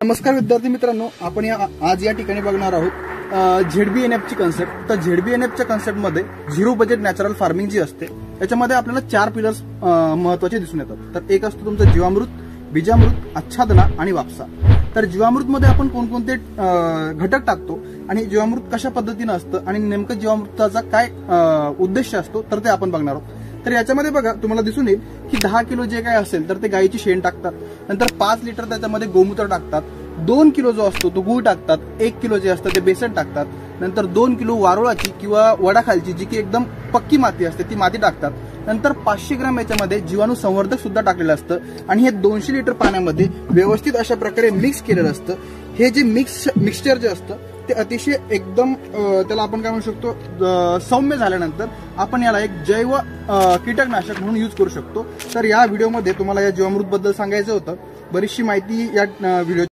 नमस्कार विद्यार्थी मित्रांनो, आपण आज या ठिकाणी बघणार आहोत ZBNF ची कन्सेप्ट। तर ZBNF च्या कन्सेप्ट मध्ये झिरो बजेट नॅचरल फार्मिंग जी असते त्याच्यामध्ये आपल्याला 4 पिलर्स महत्त्वाचे दिसून येतात। तर एक असतो तुमचा जीवामृत, बीजामृत, आच्छादना आणि वापसा। तर जीवामृत मध्ये आपण कोणकोणते घटक टाकतो आणि जीवामृत कशा पद्धतीने असतं आणि नेमकं जीवामृताचा काय उद्देश असतो तर ते आपण बघणार आहोत। तर याच्यामध्ये बघा तुम्हाला दिसून येईल की 10 किलो जे काय असेल तर ते गायीची शेण टाकतात, नंतर 5 लिटर त्याच्यामध्ये गोमूत्र टाकतात, 2 किलो जो असतो तो गूळ टाकतात, 1 किलो जे असतं ते बेसन टाकतात, नंतर 2 किलो वारुळाची किंवा वडाखालची जी की एकदम पक्की माती असते ती माती टाकतात, नंतर 500 ग्रॅम याच्यामध्ये जीवाणू संवर्धक सुद्धा टाकलेलं असतं आणि हे 200 लिटर पाण्यामध्ये व्यवस्थित अशा प्रकारे मिक्स केलेलं असतं। हे जे मिक्सचर जे असतं ते अतिशय एकदम त्याला आपण काय म्हणू शकतो सौम्य झाल्यानंतर आपण याला एक जैव कीटकनाशक म्हणून यूज करू शकतो। तर या व्हिडिओमध्ये तुम्हाला या जीवामृत बद्दल सांगायचं होतं। बरीचशी माहिती या व्हिडिओ